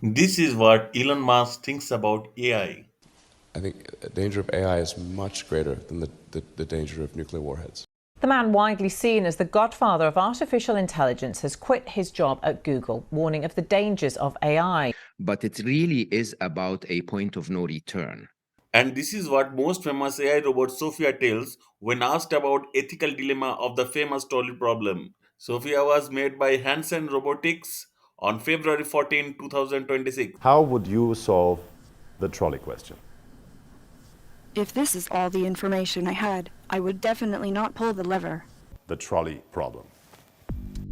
This is what Elon Musk thinks about AI. I think the danger of AI is much greater than the danger of nuclear warheads. The man widely seen as the godfather of artificial intelligence has quit his job at Google, warning of the dangers of AI. But it really is about a point of no return. And this is what most famous AI robot Sophia tells when asked about ethical dilemma of the famous trolley problem. Sophia was made by Hansen Robotics on February 14, 2026. How would you solve the trolley question? If this is all the information I had, I would definitely not pull the lever. The trolley problem.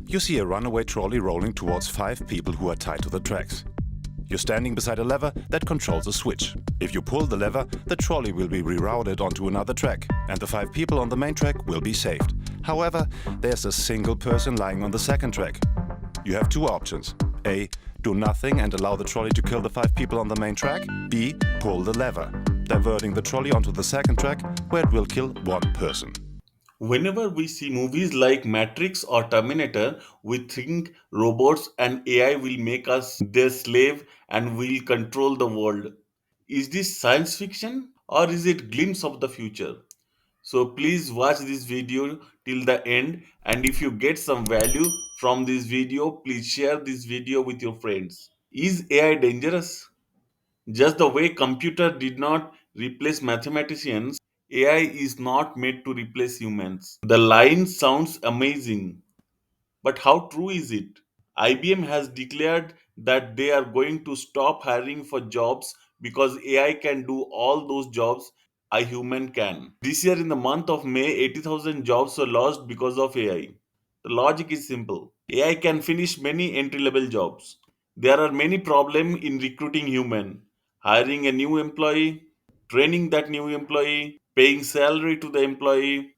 You see a runaway trolley rolling towards 5 people who are tied to the tracks. You're standing beside a lever that controls a switch. If you pull the lever, the trolley will be rerouted onto another track, and the 5 people on the main track will be saved. However, there's a single person lying on the second track. You have two options. A. Do nothing and allow the trolley to kill the 5 people on the main track. B. Pull the lever, diverting the trolley onto the second track, where it will kill one person. Whenever we see movies like Matrix or Terminator, we think robots and AI will make us their slave and will control the world. Is this science fiction or is it glimpse of the future? So please watch this video till the end, and if you get some value from this video, please share this video with your friends. Is AI dangerous? Just the way computer did not replace mathematicians, AI is not made to replace humans. The line sounds amazing, but how true is it? IBM has declared that they are going to stop hiring for jobs because AI can do all those jobs a human can. This year, in the month of May, 80,000 jobs were lost because of AI. The logic is simple: AI can finish many entry level jobs. There are many problems in recruiting human, hiring a new employee, training that new employee, paying salary to the employee.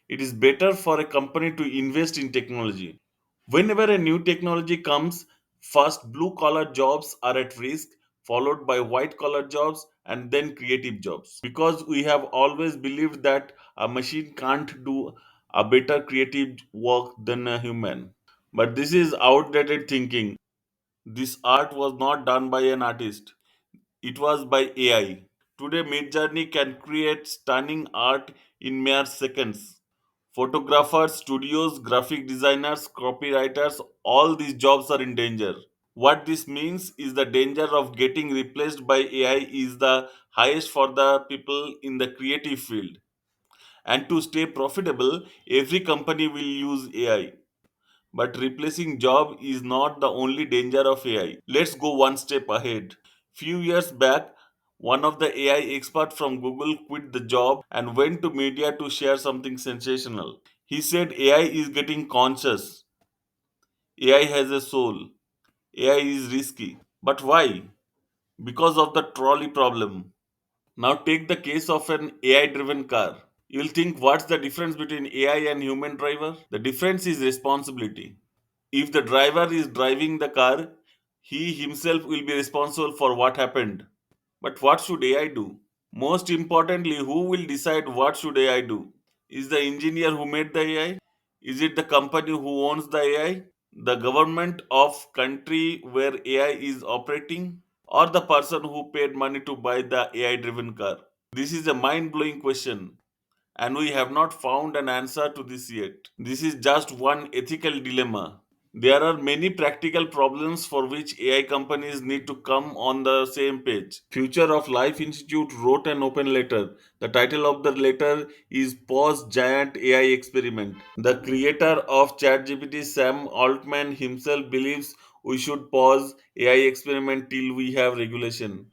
It is better for a company to invest in technology. Whenever a new technology comes, first blue collar jobs are at risk, followed by white collar jobs and then creative jobs. Because we have always believed that a machine can't do a better creative work than a human. But this is outdated thinking. This art was not done by an artist, it was by AI. Today, Midjourney can create stunning art in mere seconds. Photographers, studios, graphic designers, copywriters, all these jobs are in danger. What this means is the danger of getting replaced by AI is the highest for the people in the creative field. And to stay profitable, every company will use AI. But replacing job is not the only danger of AI. Let's go one step ahead. Few years back, one of the AI experts from Google quit the job and went to media to share something sensational. He said AI is getting conscious. AI has a soul. AI is risky. But why? Because of the trolley problem. Now take the case of an AI driven car. You'll think, what's the difference between AI and human driver? The difference is responsibility. If the driver is driving the car, he himself will be responsible for what happened. But what should AI do? Most importantly, who will decide what should AI do? Is the engineer who made the AI? Is it the company who owns the AI? The government of country where AI is operating? Or the person who paid money to buy the AI driven car? This is a mind blowing question, and we have not found an answer to this yet. This is just one ethical dilemma. There are many practical problems for which AI companies need to come on the same page. Future of Life Institute wrote an open letter. The title of the letter is Pause Giant AI Experiment. The creator of ChatGPT, Sam Altman himself believes we should pause AI experiment till we have regulation.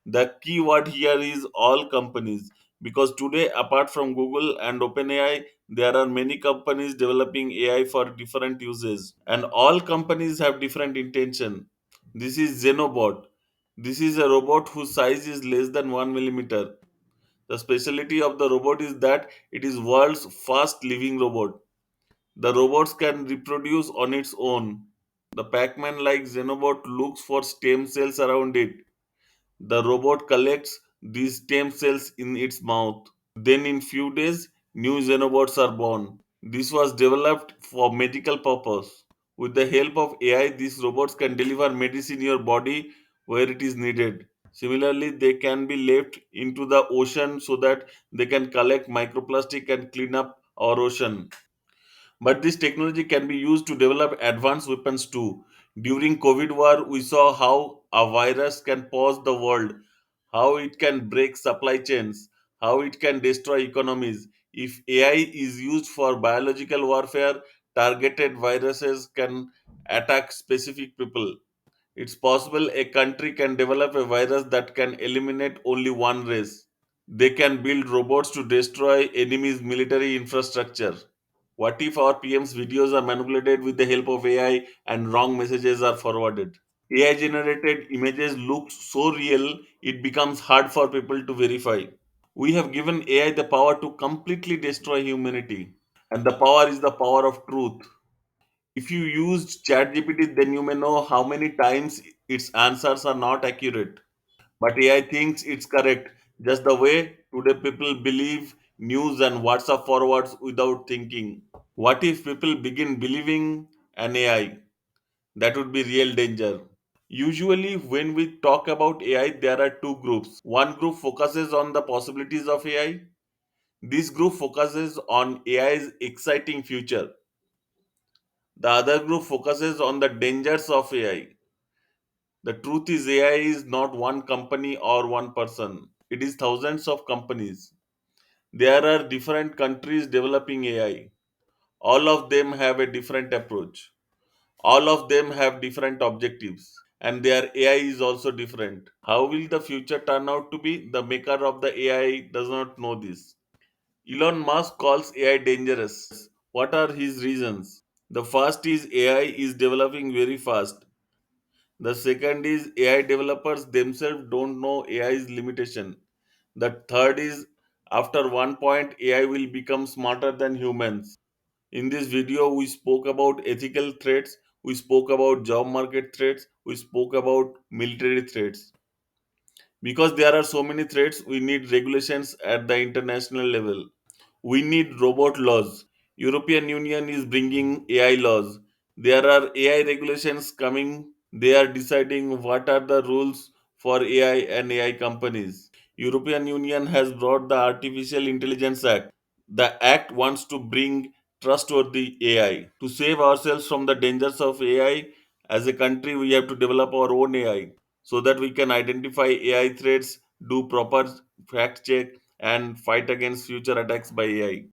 The key word here is all companies, because today, apart from Google and OpenAI, there are many companies developing AI for different uses, and all companies have different intention. This is Xenobot. This is a robot whose size is less than 1 millimeter. The specialty of the robot is that it is world's first living robot. The robots can reproduce on its own. The Pac-Man like Xenobot looks for stem cells around it. The robot collects these stem cells in its mouth. Then, in few days, new xenobots are born. This was developed for medical purpose. With the help of AI, these robots can deliver medicine in your body where it is needed. Similarly, they can be left into the ocean so that they can collect microplastic and clean up our ocean. But this technology can be used to develop advanced weapons too. During COVID war, we saw how a virus can pause the world, how it can break supply chains, how it can destroy economies. If AI is used for biological warfare, targeted viruses can attack specific people. It's possible a country can develop a virus that can eliminate only one race. They can build robots to destroy enemies' military infrastructure. What if our PM's videos are manipulated with the help of AI and wrong messages are forwarded? AI generated images look so real it becomes hard for people to verify. We have given AI the power to completely destroy humanity, and the power is the power of truth. If you used ChatGPT, then you may know how many times its answers are not accurate. But AI thinks it's correct, just the way today people believe news and WhatsApp forwards without thinking. What if people begin believing an AI? That would be real danger. Usually, when we talk about AI, there are two groups. One group focuses on the possibilities of AI. This group focuses on AI's exciting future. The other group focuses on the dangers of AI. The truth is, AI is not one company or one person, it is thousands of companies. There are different countries developing AI. All of them have a different approach. All of them have different objectives. And their AI is also different. How will the future turn out to be? The maker of the AI does not know this. Elon Musk calls AI dangerous. What are his reasons? The first is AI is developing very fast. The second is AI developers themselves don't know AI's limitation. The third is after one point AI will become smarter than humans. In this video we spoke about ethical threats, we spoke about job market threats, we spoke about military threats. Because there are so many threats, we need regulations at the international level. We need robot laws. European Union is bringing AI laws. There are AI regulations coming. They are deciding what are the rules for AI and AI companies. European Union has brought the Artificial Intelligence Act. The act wants to bring trustworthy AI. To save ourselves from the dangers of AI, as a country, we have to develop our own AI so that we can identify AI threats, do proper fact check, and fight against future attacks by AI.